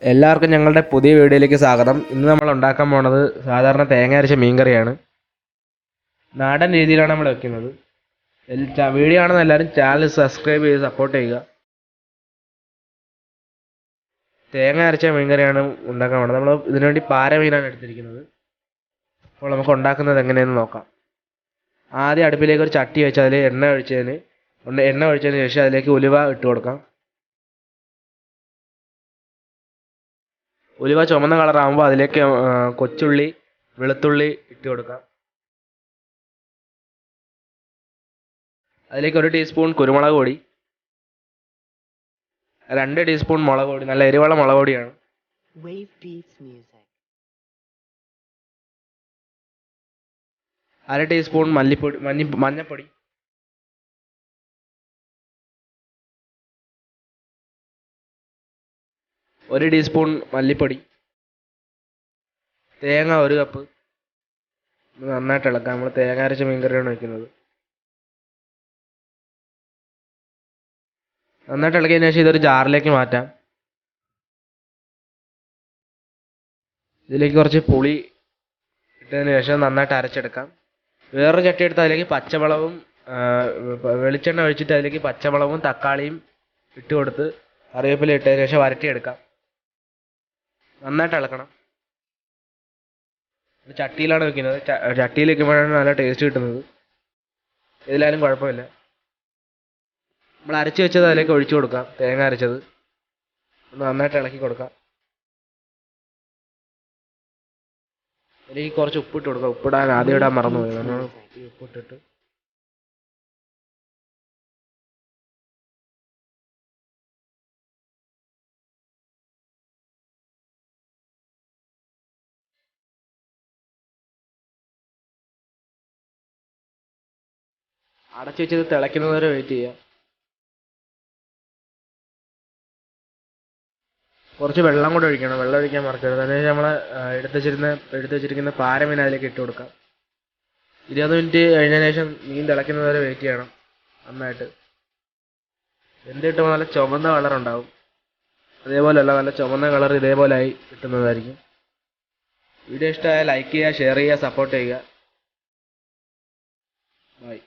എല്ലാവർക്കും ഞങ്ങളുടെ പുതിയ വീഡിയോയിലേക്ക് സ്വാഗതം. ഇന്ന് നമ്മൾ ഉണ്ടാക്കാൻ പോണത് സാധാരണ തേങ്ങ അരച്ച മീൻകറിയാണ്. നാടൻ രീതിയിലാണ് നമ്മൾ വെക്കുന്നത്. വീഡിയോ കാണുന്ന എല്ലാവരും ചാനൽ സബ്സ്ക്രൈബ് ചെയ്ത് സപ്പോർട്ട് ചെയ്യുക. തേങ്ങ അരച്ച മീൻകറിയാണ് ഉണ്ടാക്കാൻ പോണത്. നമ്മൾ ഇതിനുവേണ്ടി പാര മീനാണ് എടുത്തിരിക്കുന്നത്. അപ്പോൾ നമുക്ക് ഉണ്ടാക്കുന്നത് എങ്ങനെയെന്ന് നോക്കാം. ആദ്യം അടുപ്പിലേക്ക് ഒരു ചട്ടി വെച്ച് അതിൽ എണ്ണ ഒഴിച്ചതിന് ശേഷം അതിലേക്ക് ഉലുവ ഇട്ട് കൊടുക്കാം. ഉലുവ ചുമന്ന കളറാകുമ്പോൾ അതിലേക്ക് കൊച്ചുള്ളി, വെളുത്തുള്ളി ഇട്ട് കൊടുക്കാം. അതിലേക്ക് 1 ടീസ്പൂൺ കുരുമുളക് പൊടി, 2 ടീസ്പൂൺ മുളക് പൊടി, നല്ല എരിവുള്ള മുളക് പൊടിയാണ്. അര ടീസ്പൂൺ മഞ്ഞൾപ്പൊടി, ഒരു ടീസ്പൂൺ മല്ലിപ്പൊടി, തേങ്ങ 1 കപ്പ്. നന്നായിട്ട് ഇളക്കാം. നമ്മൾ തേങ്ങ അരച്ച മീൻകറിയാണ് വയ്ക്കുന്നത്. നന്നായിട്ട് ഇളക്കിയതിന് ശേഷം ഇതൊരു ജാറിലേക്ക് മാറ്റാം. ഇതിലേക്ക് കുറച്ച് പുളി ഇട്ടതിന് ശേഷം നന്നായിട്ട് അരച്ചെടുക്കാം. വേറൊരു ചട്ടി എടുത്ത് അതിലേക്ക് പച്ചമുളകും വെളിച്ചെണ്ണ ഒഴിച്ചിട്ട് അതിലേക്ക് പച്ചമുളകും തക്കാളിയും ഇട്ട് കൊടുത്ത് കറിവേപ്പില ഇട്ടതിന് ശേഷം വരട്ടിയെടുക്കാം. നന്നായിട്ട് ഇളക്കണം. ചട്ടിയിലാണ് വെക്കുന്നത്. ചട്ടിയിൽ വെക്കുമ്പോഴാണ് നല്ല ടേസ്റ്റ് കിട്ടുന്നത്. ഇതിലായാലും കുഴപ്പമില്ല. നമ്മൾ അരച്ച് വെച്ചത് അതിലേക്ക് ഒഴിച്ചു കൊടുക്കാം. തേങ്ങ അരച്ചത് നന്നായിട്ട് ഇളക്കി കൊടുക്കാം. അതിലേക്ക് കുറച്ച് ഉപ്പിട്ട് കൊടുക്കാം. ഉപ്പിടാൻ ആദ്യം ഇടാൻ മറന്നുപോയി. നമ്മൾ ഉപ്പിട്ടിട്ട് അടച്ചു വെച്ചത് തിളയ്ക്കുന്നത് വരെ വെയിറ്റ് ചെയ്യാം. കുറച്ച് വെള്ളം കൂടെ ഒഴിക്കണം. വെള്ളം ഒഴിക്കാൻ മറക്കരുത്. അതിനുശേഷം നമ്മൾ എടുത്ത് വെച്ചിരിക്കുന്ന പാരമീൻ അതിലേക്ക് ഇട്ട് കൊടുക്കാം. 20 മിനിറ്റ് കഴിഞ്ഞതിന് ശേഷം മീൻ തിളയ്ക്കുന്നത് വരെ വെയിറ്റ് ചെയ്യണം. നന്നായിട്ട് വെന്ത് കിട്ടുമ്പോൾ നല്ല ചുവന്ന കളർ ഉണ്ടാവും. അതേപോലെയല്ല, നല്ല ചുവന്ന കളർ ഇതേപോലെയായി കിട്ടുന്നതായിരിക്കും. വീഡിയോ ഇഷ്ടമായാൽ ലൈക്ക് ചെയ്യുക, ഷെയർ ചെയ്യുക, സപ്പോർട്ട് ചെയ്യുക. ബൈ.